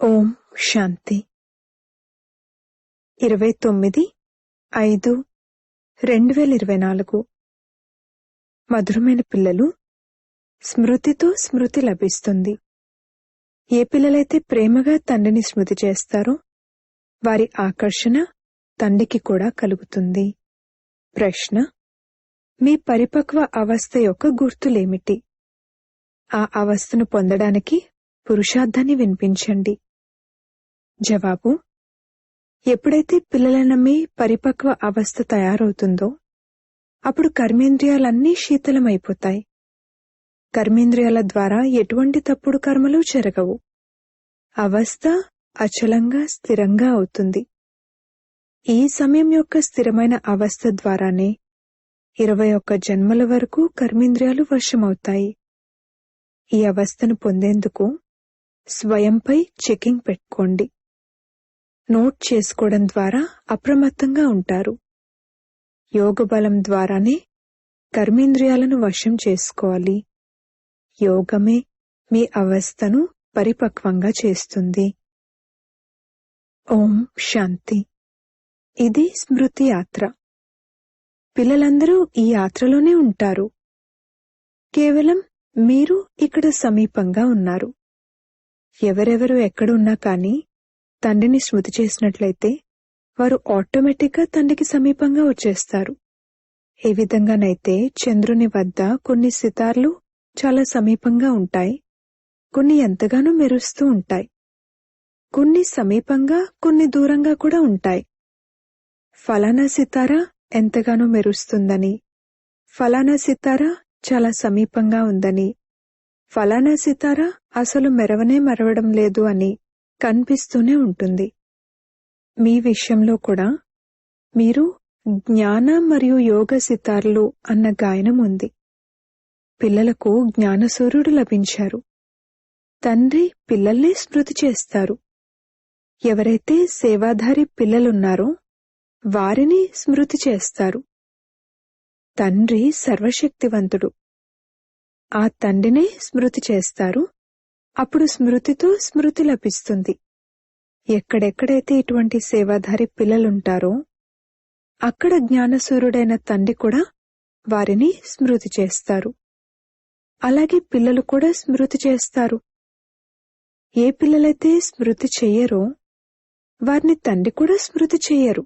ఓం శాంతి. 29/5/2024. మధురమైన పిల్లలు, స్మృతితో స్మృతి లభిస్తుంది. ఏ పిల్లలైతే ప్రేమగా తండ్రిని స్మృతి చేస్తారో వారి ఆకర్షణ తండ్రికి కూడా కలుగుతుంది. ప్రశ్న: మీ పరిపక్వ అవస్థ యొక్క గుర్తులేమిటి? ఆ అవస్థను పొందడానికి పురుషార్థాన్ని వినిపించండి. జవాబు: ఎప్పుడైతే పిల్లలైన మీ పరిపక్వ అవస్థ తయారవుతుందో అప్పుడు కర్మేంద్రియాలన్నీ శీతలమైపోతాయి. కర్మేంద్రియాల ద్వారా ఎటువంటి తప్పుడు కర్మలు జరగవు. అవస్థ అచలంగా స్థిరంగా అవుతుంది. ఈ సమయం యొక్క స్థిరమైన అవస్థ ద్వారానే 21 జన్మల వరకు కర్మేంద్రియాలు వశమవుతాయి. ఈ అవస్థను పొందేందుకు స్వయంపై చెకింగ్ పెట్టుకోండి. నోట్ చేసుకోవడం ద్వారా అప్రమత్తంగా ఉంటారు. యోగ బలం ద్వారానే కర్మేంద్రియాలను వశం చేసుకోవాలి. యోగమే మీ అవస్థను పరిపక్వంగా చేస్తుంది. ఓం శాంతి. ఇది స్మృతి యాత్ర. పిల్లలందరూ ఈ యాత్రలోనే ఉంటారు. కేవలం మీరు ఇక్కడ సమీపంగా ఉన్నారు. ఎవరెవరు ఎక్కడున్నా కానీ తండ్రిని స్మృతి చేసినట్లయితే వారు ఆటోమేటిక్గా తండ్రికి సమీపంగా వచ్చేస్తారు. ఏ విధంగానైతే చంద్రుని వద్ద కొన్ని సితార్లు చాలా సమీపంగా ఉంటాయి, కొన్ని ఎంతగానో మెరుస్తూ ఉంటాయి. కొన్ని సమీపంగా, కొన్ని దూరంగా కూడా ఉంటాయి. ఫలానా సితారా ఎంతగానో మెరుస్తుందని, ఫలానా సితారా చాలా సమీపంగా ఉందని, ఫలానా సితారా అసలు మెరవడం లేదు అని కనిపిస్తూనే ఉంటుంది. మీ విషయంలో కూడా మీరు జ్ఞాన మరియు యోగ సితార్లు అన్న గాయనం ఉంది. పిల్లలకు జ్ఞానసూర్యుడు లభించారు. తండ్రి పిల్లల్నే స్మృతి చేస్తారు. ఎవరైతే సేవాధారి పిల్లలున్నారో వారిని స్మృతి చేస్తారు. తండ్రి సర్వశక్తివంతుడు. ఆ తండ్రినే స్మృతి చేస్తారు. అప్పుడు స్మృతితో స్మృతి లభిస్తుంది. ఎక్కడెక్కడైతే ఇటువంటి సేవాధారి పిల్లలుంటారో అక్కడ జ్ఞానసూర్యుడైన తండ్రి కూడా వారిని స్మృతి చేస్తారు. అలాగే పిల్లలు కూడా స్మృతి చేస్తారు. ఏ పిల్లలైతే స్మృతి చెయ్యరో వారిని తండ్రి కూడా స్మృతి చెయ్యరు.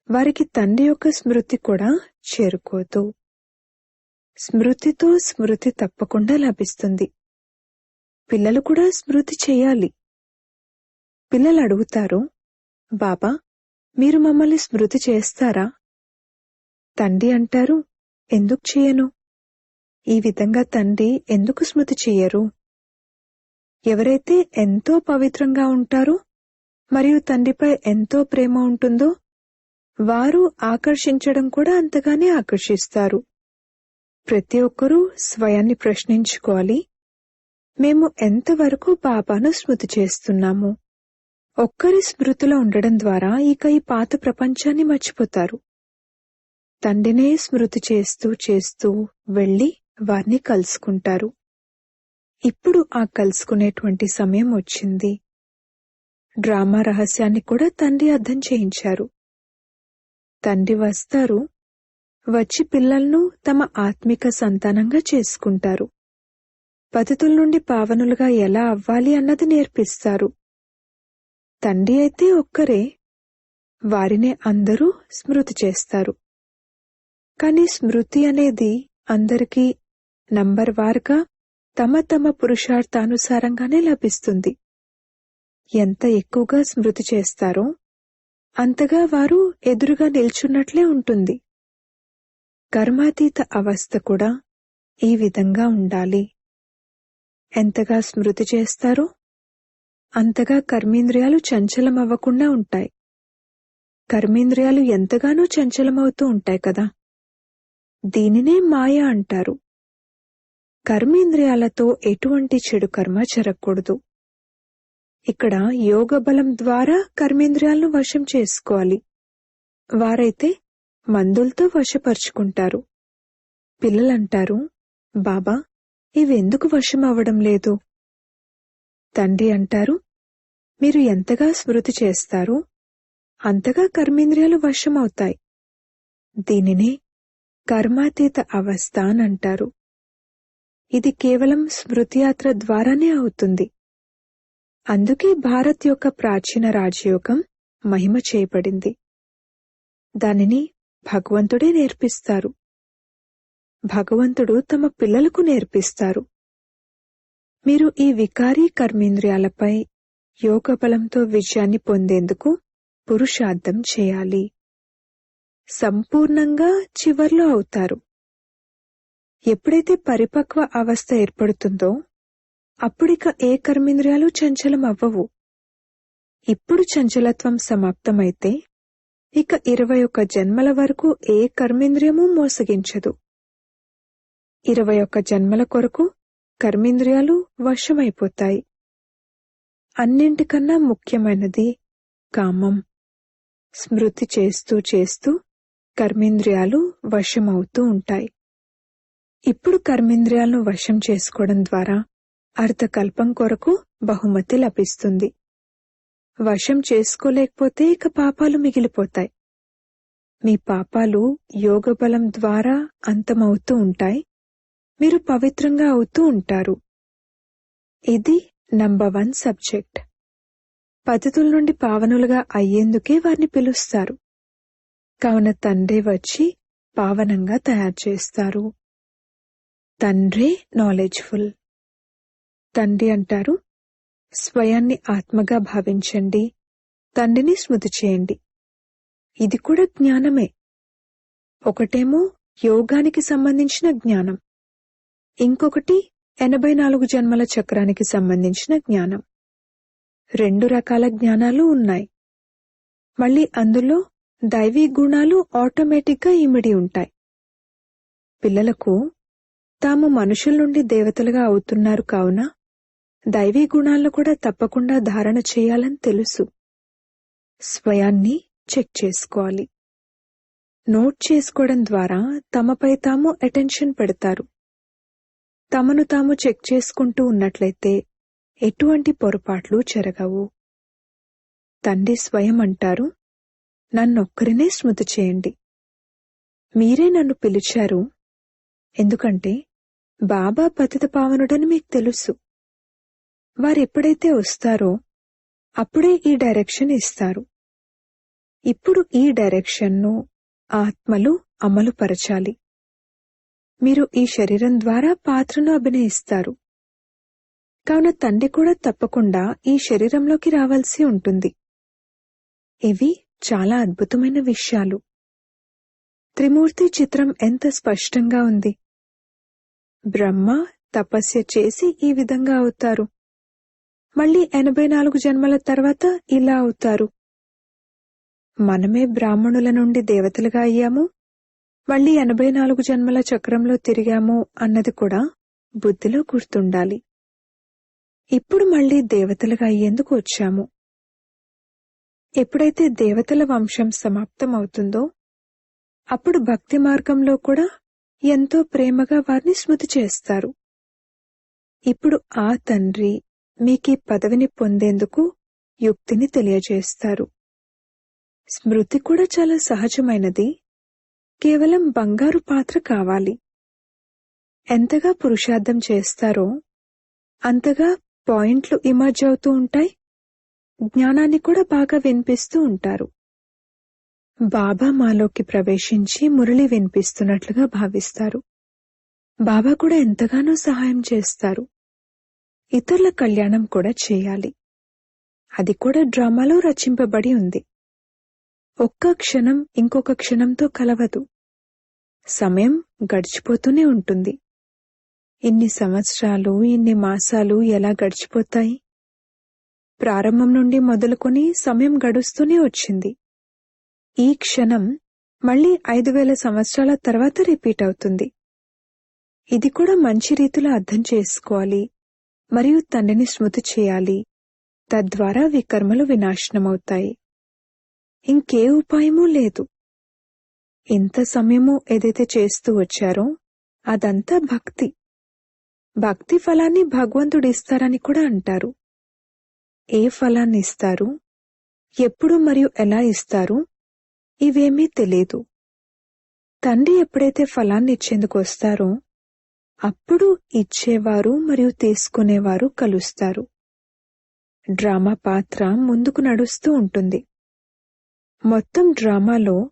వారికి తండ్రి యొక్క స్మృతి కూడా చేరుకోదు. స్మృతితో స్మృతి తప్పకుండా లభిస్తుంది. పిల్లలు కూడా స్మృతి చేయాలి. పిల్లలు అడుగుతారు, బాబా మీరు మమ్మల్ని స్మృతి చేస్తారా? తండ్రి అంటారు, ఎందుకు చేయను? ఈ విధంగా తండ్రి ఎందుకు స్మృతి చెయ్యరు? ఎవరైతే ఎంతో పవిత్రంగా ఉంటారో మరియు తండ్రిపై ఎంతో ప్రేమ ఉంటుందో వారు ఆకర్షించడం కూడా అంతగానే ఆకర్షిస్తారు. ప్రతి ఒక్కరూ స్వయాన్ని ప్రశ్నించుకోవాలి, మేము ఎంతవరకు బాబాను స్మృతి చేస్తున్నాము? ఒక్కరి స్మృతిలో ఉండడం ద్వారా ఇక ఈ పాత ప్రపంచాన్ని మర్చిపోతారు. తండ్రినే స్మృతి చేస్తూ చేస్తూ వెళ్లి వారిని కలుసుకుంటారు. ఇప్పుడు ఆ కలుసుకునేటువంటి సమయం వచ్చింది. డ్రామా రహస్యాన్ని కూడా తండ్రి అర్థం చేయించారు. తండ్రి వస్తారు, వచ్చి పిల్లలను తమ ఆత్మిక సంతానంగా చేసుకుంటారు. పతితుల నుండి పావనులుగా ఎలా అవ్వాలి అన్నది నేర్పిస్తారు. తండ్రి అయితే ఒక్కరే, వారినే అందరూ స్మృతి చేస్తారు. కానీ స్మృతి అనేది అందరికీ నంబర్ వారుగా తమ తమ పురుషార్థానుసారంగానే లభిస్తుంది. ఎంత ఎక్కువగా స్మృతి చేస్తారో అంతగా వారు ఎదురుగా నిల్చున్నట్లే ఉంటుంది. కర్మాతీత అవస్థ కూడా ఈ విధంగా ఉండాలి. ఎంతగా స్మృతి చేస్తారో అంతగా కర్మేంద్రియాలు చంచలమవ్వకుండా ఉంటాయి. కర్మేంద్రియాలు ఎంతగానో చంచలమవుతూ ఉంటాయి కదా. దీనినే మాయ అంటారు. కర్మేంద్రియాలతో ఎటువంటి చెడు కర్మ జరగకూడదు. ఇక్కడ యోగ బలం ద్వారా కర్మేంద్రియాలను వశం చేసుకోవాలి. వారైతే మందులతో వశపరుచుకుంటారు. పిల్లలంటారు, బాబా ఇవెందుకు వశం అవ్వడం లేదు? తండ్రి అంటారు, మీరు ఎంతగా స్మృతి చేస్తారో అంతగా కర్మేంద్రియాలు వశమవుతాయి. దీనినే కర్మాతీత అవస్థ అని అంటారు. ఇది కేవలం స్మృతియాత్ర ద్వారానే అవుతుంది. అందుకే భారత్ యొక్క ప్రాచీన రాజయోగం మహిమ చేయబడింది. దానిని భగవంతుడే నేర్పిస్తారు. భగవంతుడు తమ పిల్లలకు నేర్పిస్తారు. మీరు ఈ వికారీ కర్మేంద్రియాలపై యోగ బలంతో విజయాన్ని పొందేందుకు పురుషార్థం చేయాలి. సంపూర్ణంగా చివర్లో అవుతారు. ఎప్పుడైతే పరిపక్వ అవస్థ ఏర్పడుతుందో అప్పుడిక ఏ కర్మేంద్రియాలు చంచలం అవ్వవు. ఇప్పుడు చంచలత్వం సమాప్తమైతే ఇక 21 జన్మల వరకు ఏ కర్మేంద్రియమూ మోసగించదు. 21 జన్మల కొరకు కర్మేంద్రియాలు వశమైపోతాయి. అన్నింటికన్నా ముఖ్యమైనది కామం. స్మృతి చేస్తూ చేస్తూ కర్మేంద్రియాలు వశమవుతూ ఉంటాయి. ఇప్పుడు కర్మేంద్రియాలను వశం చేసుకోవడం ద్వారా అర్ధకల్పం కొరకు బహుమతి లభిస్తుంది. వశం చేసుకోలేకపోతే ఇక పాపాలు మిగిలిపోతాయి. మీ పాపాలు యోగ బలం ద్వారా అంతమవుతూ ఉంటాయి. మీరు పవిత్రంగా అవుతూ ఉంటారు. ఇది నంబర్ 1 సబ్జెక్ట్. పతితుల నుండి పావనులుగా అయ్యేందుకే వారిని పిలుస్తారు. కావున తండ్రి వచ్చి పావనంగా తయారు చేస్తారు. తండ్రే నాలెడ్జ్ఫుల్. తండ్రి అంటారు, స్వయాన్ని ఆత్మగా భావించండి, తండ్రిని స్మృతి చేయండి. ఇది కూడా జ్ఞానమే. ఒకటేమో యోగానికి సంబంధించిన జ్ఞానం, ఇంకొకటి 84 జన్మల చక్రానికి సంబంధించిన జ్ఞానం. 2 రకాల జ్ఞానాలు ఉన్నాయి. మళ్ళీ అందులో దైవీ గుణాలు ఆటోమేటిక్గా ఇమిడి ఉంటాయి. పిల్లలకు తాము మనుషుల నుండి దేవతలుగా అవుతున్నారు కావున దైవీ గుణాలను కూడా తప్పకుండా ధారణ చేయాలని తెలుసు. స్వయాన్ని చెక్ చేసుకోవాలి. నోట్ చేసుకోవడం ద్వారా తమపై తాము అటెన్షన్ పెడతారు. తమను తాము చెక్ చేసుకుంటూ ఉన్నట్లయితే ఎటువంటి పొరపాట్లు జరగవు. తండ్రి స్వయం అంటారు, నన్నొక్కరినే స్మృతి చేయండి. మీరే నన్ను పిలిచారు. ఎందుకంటే బాబా పతిత పావనుడని మీకు తెలుసు. వారెప్పుడైతే వస్తారో అప్పుడే ఈ డైరెక్షన్ ఇస్తారు. ఇప్పుడు ఈ డైరెక్షన్ను ఆత్మలు అమలుపరచాలి. మీరు ఈ శరీరం ద్వారా పాత్రను అభినయిస్తారు. కావున తండ్రి కూడా తప్పకుండా ఈ శరీరంలోకి రావాల్సి ఉంటుంది. ఇవి చాలా అద్భుతమైన విషయాలు. త్రిమూర్తి చిత్రం ఎంత స్పష్టంగా ఉంది. బ్రహ్మ తపస్య చేసి ఈ విధంగా అవుతారు. మళ్ళీ 84 జన్మల తర్వాత ఇలా అవుతారు. మనమే బ్రాహ్మణుల నుండి దేవతలుగా అయ్యాము, మళ్ళీ 84 జన్మల చక్రంలో తిరిగాము అన్నది కూడా బుద్ధిలో గుర్తుండాలి. ఇప్పుడు మళ్ళీ దేవతలుగా అయ్యేందుకు వచ్చాము. ఎప్పుడైతే దేవతల వంశం సమాప్తమవుతుందో అప్పుడు భక్తి మార్గంలో కూడా ఎంతో ప్రేమగా వారిని స్మృతి చేస్తారు. ఇప్పుడు ఆ తండ్రి మీకీ పదవిని పొందేందుకు యుక్తిని తెలియజేస్తారు. స్మృతి కూడా చాలా సహజమైనది. కేవలం బంగారు పాత్ర కావాలి. ఎంతగా పురుషార్థం చేస్తారో అంతగా పాయింట్లు ఇమర్జ్ అవుతూ ఉంటాయి. జ్ఞానాన్ని కూడా బాగా వినిపిస్తూ ఉంటారు. బాబా మాలోకి ప్రవేశించి మురళి వినిపిస్తున్నట్లుగా భావిస్తారు. బాబా కూడా ఎంతగానో సహాయం చేస్తారు. ఇతరుల కళ్యాణం కూడా చేయాలి. అది కూడా డ్రామాలో రచింపబడి ఉంది. ఒక్క క్షణం ఇంకొక క్షణంతో కలవదు. సమయం గడిచిపోతూనే ఉంటుంది. ఇన్ని సంవత్సరాలు, ఇన్ని మాసాలు ఎలా గడిచిపోతాయి? ప్రారంభం నుండి మొదలుకొని సమయం గడుస్తూనే వచ్చింది. ఈ క్షణం మళ్ళీ 5000 సంవత్సరాల తర్వాత రిపీట్ అవుతుంది. ఇది కూడా మంచి రీతిలో అర్థం చేసుకోవాలి మరియు తండ్రిని స్మృతి చేయాలి. తద్వారా వికర్మలు వినాశనమవుతాయి. ఇంకే ఉపాయమూ లేదు. ఇంత సమయము ఏదైతే చేస్తూ వచ్చారో అదంతా భక్తి. భక్తి ఫలాన్ని భగవంతుడిస్తారని కూడా అంటారు. ఏ ఫలాన్ని ఇస్తారు, ఎప్పుడు మరియు ఎలా ఇస్తారు, ఇవేమీ తెలియదు. తండ్రి ఎప్పుడైతే ఫలాన్ని ఇచ్చేందుకు వస్తారో అప్పుడు ఇచ్చేవారు మరియు తీసుకునేవారు కలుస్తారు. డ్రామా పాత్ర ముందుకు నడుస్తూ ఉంటుంది. మొత్తం డ్రామాలో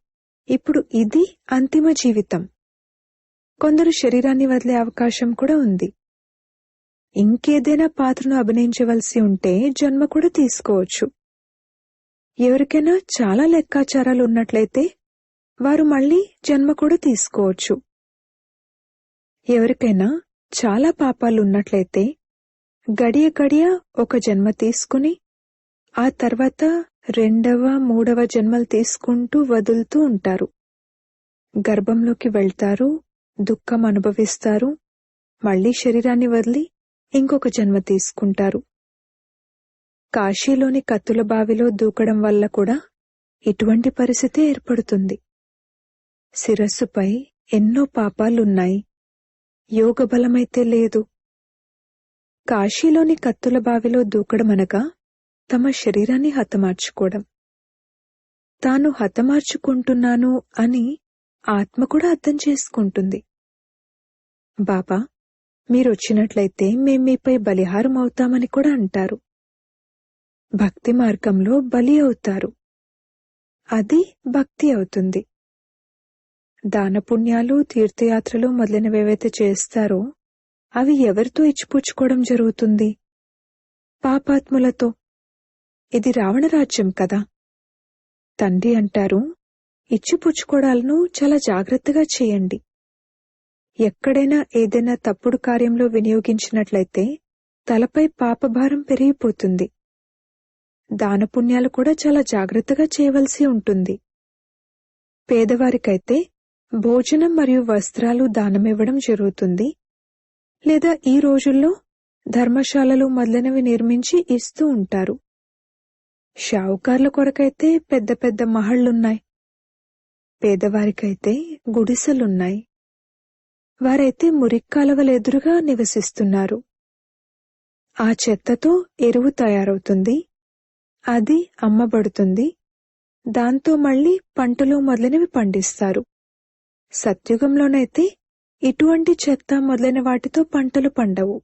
ఇప్పుడు ఇది అంతిమ జీవితం. కొందరు శరీరాన్ని వదిలే అవకాశం కూడా ఉంది. ఇంకేదైనా పాత్రను అభినయించవలసి ఉంటే జన్మ కూడా తీసుకోవచ్చు. ఎవరికైనా చాలా లెక్కాచారాలు ఉన్నట్లయితే వారు మళ్ళీ జన్మ కూడా తీసుకోవచ్చు. ఎవరికైనా చాలా పాపాలు ఉన్నట్లయితే గడియ గడియ ఒక జన్మ తీసుకుని ఆ తర్వాత రెండవ మూడవ జన్మలు తీసుకుంటూ వదులుతూ ఉంటారు. గర్భంలోకి వెళ్తారు, దుఃఖం అనుభవిస్తారు, మళ్లీ శరీరాన్ని వదిలి ఇంకొక జన్మ తీసుకుంటారు. కాశీలోని కత్తుల బావిలో దూకడం వల్ల కూడా ఇటువంటి పరిస్థితి ఏర్పడుతుంది. శిరస్సుపై ఎన్నో పాపాలున్నాయి, యోగ బలమైతే లేదు. కాశీలోని కత్తుల బావిలో దూకడమనగా తమ శరీరాన్ని హతమార్చుకోవడం. తాను హతమార్చుకుంటున్నాను అని ఆత్మ కూడా అర్థం చేసుకుంటుంది. బాబా, మీరొచ్చినట్లయితే మేం మీపై బలిహారం అవుతామని కూడా అంటారు. భక్తి మార్గంలో బలి అవుతారు. అది భక్తి అవుతుంది. దానపుణ్యాలు, తీర్థయాత్రలు మొదలైనవేవైతే చేస్తారో అవి ఎవరితో ఇచ్చిపుచ్చుకోవడం జరుగుతుంది? పాపాత్ములతో. ఇది రావణ రాజ్యం కదా. తండ్రి అంటారు, ఇచ్చిపుచ్చుకోవడాలను చాలా జాగ్రత్తగా చేయండి. ఎక్కడైనా ఏదైనా తప్పుడు కార్యంలో వినియోగించినట్లయితే తలపై పాపభారం పెరిగిపోతుంది. దానపుణ్యాలు కూడా చాలా జాగ్రత్తగా చేయవలసి ఉంటుంది. పేదవారికైతే భోజనం మరియు వస్త్రాలు దానమివ్వడం జరుగుతుంది. లేదా ఈ రోజుల్లో ధర్మశాలలు మొదలైనవి నిర్మించి ఇస్తూ ఉంటారు. షావుకార్ల కొరకైతే పెద్ద పెద్ద మహళ్లున్నాయి. పేదవారికైతే గుడిసెలున్నాయి. వారైతే మురిక్కాలవల ఎదురుగా నివసిస్తున్నారు. ఆ చెత్తతో ఎరువు తయారవుతుంది, అది అమ్మబడుతుంది. దాంతో మళ్లీ పంటలు మొదలైనవి పండిస్తారు. సత్యుగంలోనైతే ఇటువంటి చెత్త మొదలైన వాటితో పంటలు పండవు.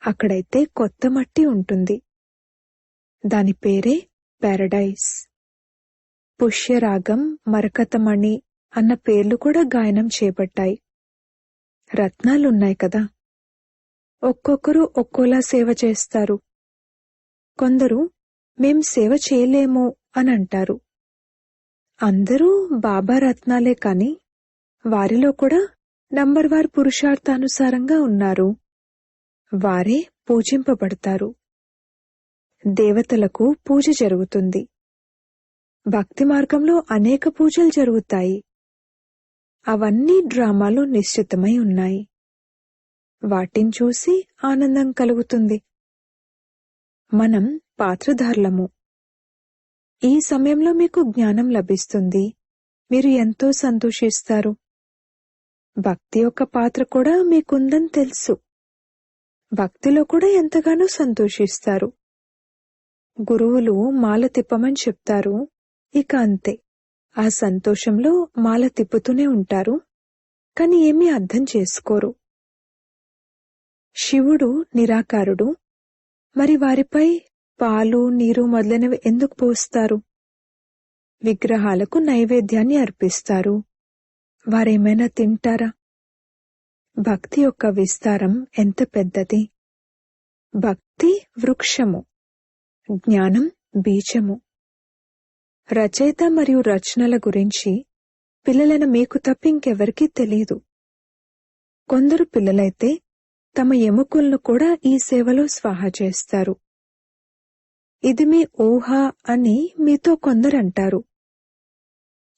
అక్కడైతే కొత్త మట్టి ఉంటుంది. దాని పేరే పారడైస్. పుష్యరాగం, మరకతమణి అన్న పేర్లు కూడా గాయనం చేయబడ్డాయి. రత్నాలున్నాయి కదా. ఒక్కొక్కరు ఒక్కోలా సేవ చేస్తారు. కొందరు మేం సేవ చేయలేము అని అంటారు. అందరూ బాబా రత్నాలే కాని వారిలో కూడా నంబర్ వార్ పురుషార్థానుసారంగా ఉన్నారు. వారే పూజింపబడతారు. దేవతలకు పూజ జరుగుతుంది. భక్తి మార్గంలో అనేక పూజలు జరుగుతాయి. అవన్నీ డ్రామాలో నిశ్చితమై ఉన్నాయి. వాటిని చూసి ఆనందం కలుగుతుంది. మనం పాత్రధారులము. ఈ సమయంలో మీకు జ్ఞానం లభిస్తుంది. మీరు ఎంతో సంతోషిస్తారు. భక్తి యొక్క పాత్ర కూడా మీకుందని తెలుసు. భక్తిలో కూడా ఎంతగానో సంతోషిస్తారు. గురువులు మాల తిప్పమని చెప్తారు. ఇక అంతే, ఆ సంతోషంలో మాల తిప్పుతూనే ఉంటారు. కాని ఏమీ అర్థం చేసుకోరు. శివుడు నిరాకారుడు. మరి వారిపై పాలు, నీరు మొదలైనవి ఎందుకు పోస్తారు? విగ్రహాలకు నైవేద్యాన్ని అర్పిస్తారు. వారేమైనా తింటారా? భక్తి యొక్క విస్తారం ఎంత పెద్దది. భక్తి వృక్షము, జ్ఞానం బీజము. రచయిత మరియు రచనల గురించి పిల్లలైన మీకు తప్పింకెవరికీ తెలియదు. కొందరు పిల్లలైతే తమ ఎముకలను కూడా ఈ సేవలో స్వాహా చేస్తారు. ఇది మీ ఊహ అని మీతో కొందరంటారు.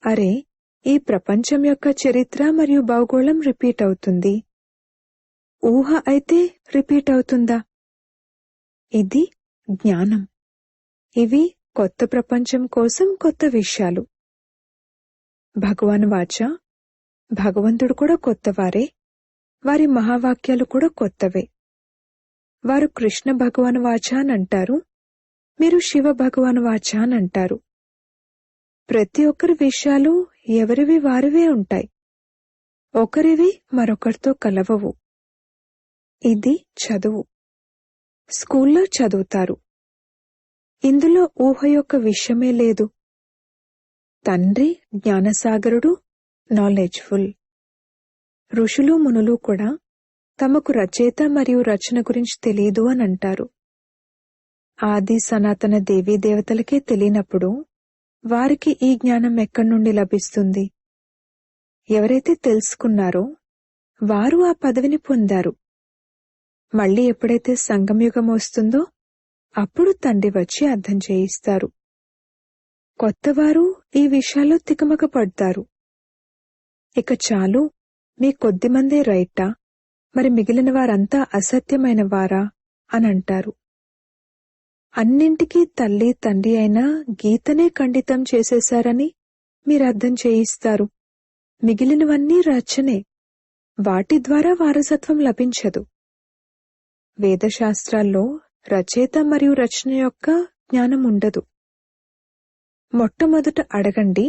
అరే, ఈ ప్రపంచం యొక్క చరిత్ర మరియు భౌగోళం రిపీట్ అవుతుంది. ఊహ అయితే రిపీట్ అవుతుందా? ఇది జ్ఞానం. ఇవి కొత్త ప్రపంచం కోసం కొత్త విషయాలు. భగవాన్ వాచ, భగవంతుడు కూడా కొత్తవారే. వారి మహావాక్యాలు కూడా కొత్తవే. వారు కృష్ణ భగవాన్ వాచ అని అంటారు. మీరు శివ భగవాను వాచ అని అంటారు. ప్రతి ఒక్కరి విషయాలు ఎవరివి వారివే ఉంటాయి. ఒకరివి మరొకరితో కలవవు. ఇది చదువు. స్కూల్లో చదువుతారు. ఇందులో ఊహ యొక్క విషయమే లేదు. తండ్రి జ్ఞానసాగరుడు, నాలెడ్జ్ఫుల్. ఋషులు మునులు కూడా తమకు రచయిత మరియు రచన గురించి తెలియదు అని అంటారు. ఆది సనాతన దేవీ దేవతలకే తెలియనప్పుడు వారికి ఈ జ్ఞానం ఎక్కడి నుండి లభిస్తుంది? ఎవరైతే తెలుసుకున్నారో వారు ఆ పదవిని పొందారు. మళ్ళీ ఎప్పుడైతే సంగమయుగం వస్తుందో అప్పుడు తండ్రి వచ్చి అర్థం చేయిస్తారు. కొత్తవారు ఈ విషయాల్లో తికమక పడతారు. ఇక చాలు, మీ కొద్దిమందే రైటా, మరి మిగిలిన వారంతా అసత్యమైన వారా అని అంటారు. అన్నింటికీ తల్లి తండ్రి అయిన గీతనే ఖండితం చేసేశారని మీరు అర్థం చేయిస్తారు. మిగిలినవన్నీ రచనే. వాటి ద్వారా వారసత్వం లభించదు. వేదశాస్త్రాల్లో రచయిత మరియు రచన యొక్క జ్ఞానం ఉండదు. మొట్టమొదట అడగండి,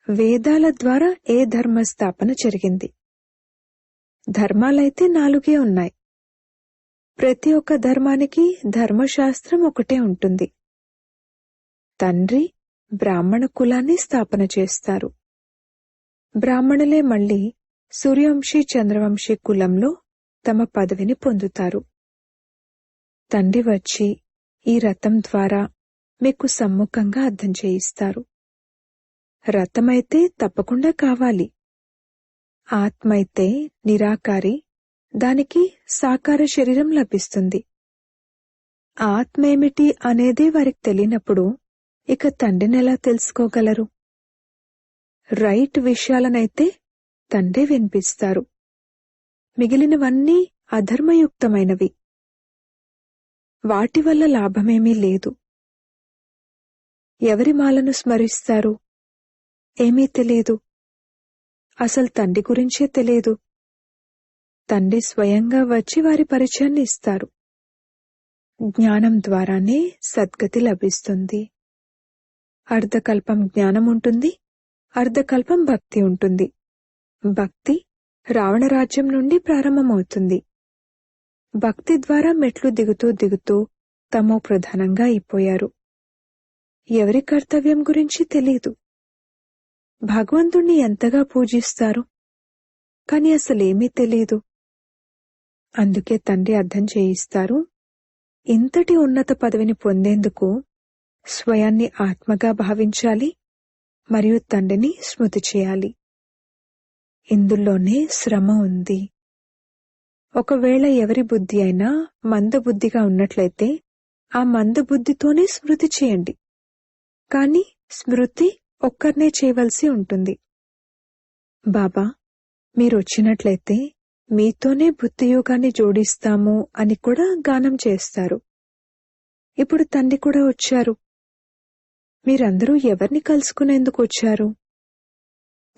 వేదాల ద్వారా ఏ ధర్మస్థాపన జరిగింది? ధర్మాలైతే 4 ఉన్నాయి. ప్రతి ఒక్క ధర్మానికి ధర్మశాస్త్రం ఒకటే ఉంటుంది. తండ్రి బ్రాహ్మణ కులాన్ని స్థాపన చేస్తారు. బ్రాహ్మణులే మళ్లీ సూర్యవంశీ చంద్రవంశీ కులంలో తమ పదవిని పొందుతారు. తండ్రి వచ్చి ఈ రథం ద్వారా మీకు సమ్ముఖంగా అర్థం చేయిస్తారు. రథమైతే తప్పకుండా కావాలి. ఆత్మైతే నిరాకారి, దానికి సాకార శరీరం లభిస్తుంది. ఆత్మేమిటి అనేదే వారికి తెలియనప్పుడు ఇక తండ్రిని ఎలా తెలుసుకోగలరు? రైట్ విషయాలనైతే తండ్రి వినిపిస్తారు. మిగిలినవన్నీ అధర్మయుక్తమైనవి. వాటి వల్ల లాభమేమీ లేదు. ఎవరి మాలను స్మరిస్తారు? ఏమీ తెలియదు. అసలు తండ్రి గురించే తెలియదు. తండ్రి స్వయంగా వచ్చి వారి పరిచయాన్ని ఇస్తారు. జ్ఞానం ద్వారానే సద్గతి లభిస్తుంది. అర్ధకల్పం జ్ఞానం ఉంటుంది, అర్ధకల్పం భక్తి ఉంటుంది. భక్తి రావణరాజ్యం నుండి ప్రారంభమవుతుంది. భక్తి ద్వారా మెట్లు దిగుతూ దిగుతూ తమో ప్రధానంగా అయిపోయారు. ఎవరి కర్తవ్యం గురించి తెలీదు. భగవంతుణ్ణి ఎంతగా పూజిస్తారు, కాని అసలేమీ తెలీదు. అందుకే తండ్రి అర్థం చేయిస్తారు, ఇంతటి ఉన్నత పదవిని పొందేందుకు స్వయాన్ని ఆత్మగా భావించాలి మరియు తండ్రిని స్మృతి చేయాలి. ఇందులోనే శ్రమ ఉంది. ఒకవేళ ఎవరి బుద్ధి అయినా మందబుద్ధిగా ఉన్నట్లయితే ఆ మందబుద్ధితోనే స్మృతి చేయండి. కాని స్మృతి ఒక్కరినే చేయవలసి ఉంటుంది. బాబా, మీరొచ్చినట్లయితే మీతోనే బుద్ధియోగాన్ని జోడిస్తాము అని కూడా గానం చేస్తారు. ఇప్పుడు తండ్రి కూడా వచ్చారు. మీరందరూ ఎవరిని కలుసుకునేందుకు వచ్చారు?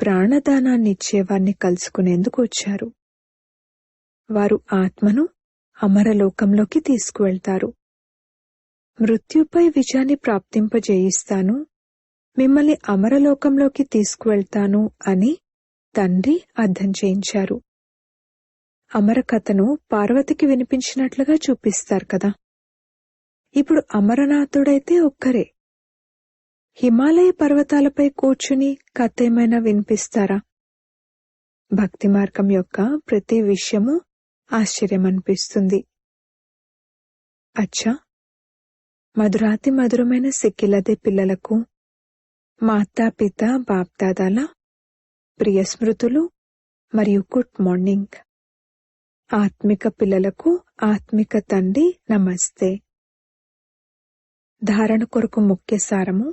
ప్రాణదానాన్నిచ్చేవారిని కలుసుకునేందుకు వచ్చారు. వారు ఆత్మను అమరలోకంలోకి తీసుకువెళ్తారు. మృత్యుపై విజయాన్ని ప్రాప్తింపజేయిస్తాను, మిమ్మల్ని అమరలోకంలోకి తీసుకువెళ్తాను అని తండ్రి అర్థం చేయించారు. అమరకథను పార్వతికి వినిపించినట్లుగా చూపిస్తారు కదా. ఇప్పుడు అమరనాథుడైతే ఒక్కరే. హిమాలయ పర్వతాలపై కూర్చుని కథ ఏమైనా వినిపిస్తారా? భక్తి మార్గం యొక్క ప్రతి విషయము ఆశ్చర్యమనిపిస్తుంది. అచ్చా, మధురాతి మధురమైన సిక్కిలదే పిల్లలకు మాతాపిత బాప్దాదాల ప్రియ స్మృతులు మరియు గుడ్ మార్నింగ్. ఆత్మిక పిల్లలకు ఆత్మిక తండ్రి నమస్తే. ధారణ కొరకు ముఖ్య సారము.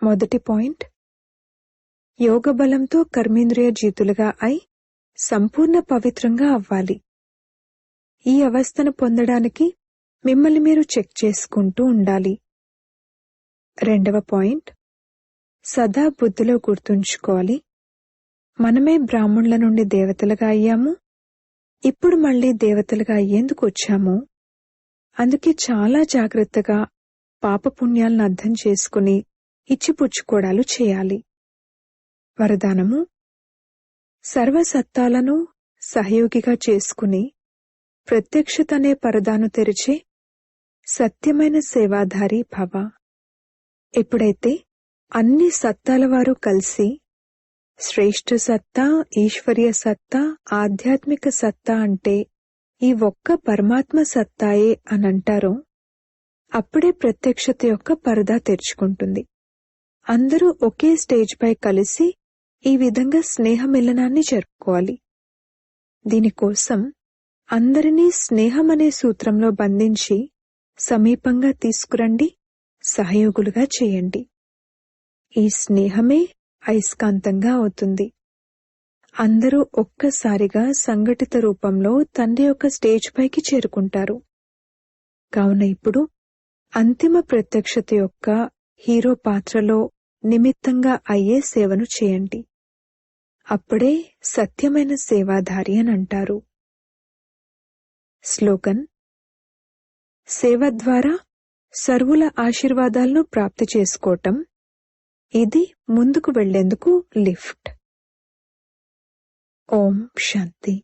మొదటి పాయింట్, యోగ బలంతో కర్మేంద్రియ జీతులుగా అయి సంపూర్ణ పవిత్రంగా అవ్వాలి. ఈ అవస్థను పొందడానికి మిమ్మల్ని మీరు చెక్ చేసుకుంటూ ఉండాలి. రెండవ పాయింట్, సదా బుద్ధిలో గుర్తుంచుకోవాలి, మనమే బ్రాహ్మణుల నుండి దేవతలుగా అయ్యాము, ఇప్పుడు మళ్లీ దేవతలుగా అయ్యేందుకు వచ్చాము. అందుకే చాలా జాగ్రత్తగా పాపపుణ్యాలను అర్థం చేసుకుని ఇచ్చిపుచ్చుకోడాలు చేయాలి. వరదానము: సర్వసత్తాలను సహయోగిగా చేసుకుని ప్రత్యక్షతనే పరదాను తెరిచే సత్యమైన సేవాధారి భవ. ఎప్పుడైతే అన్ని సత్తాల వారు కలిసి శ్రేష్ఠ సత్తా, ఈశ్వర్య సత్తా, ఆధ్యాత్మిక సత్తా అంటే ఈ ఒక్క పరమాత్మ సత్తాయే అనంటారో అప్పుడే ప్రత్యక్షత యొక్క పరదా తెరుచుకుంటుంది. అందరూ ఒకే స్టేజ్ పై కలిసి ఈ విధంగా స్నేహమిలనాన్ని జరుపుకోవాలి. దీనికోసం అందరినీ స్నేహమనే సూత్రంలో బంధించి సమీపంగా తీసుకురండి, సహయోగులుగా చేయండి. ఈ స్నేహమే అయస్కాంతంగా అవుతుంది. అందరూ ఒక్కసారిగా సంఘటిత రూపంలో తండ్రి యొక్క స్టేజ్ పైకి చేరుకుంటారు. కావున ఇప్పుడు అంతిమ ప్రత్యక్షత యొక్క హీరో పాత్రలో నిమిత్తంగా అయ్యే సేవను చేయండి. అప్పుడే సత్యమైన సేవాధారి అని అంటారు. స్లోగన్: సేవ ద్వారా సర్వుల ఆశీర్వాదాలను ప్రాప్తి చేసుకోవటం, ఇది ముందుకు వెళ్లేందుకు లిఫ్ట్. ఓం శాంతి.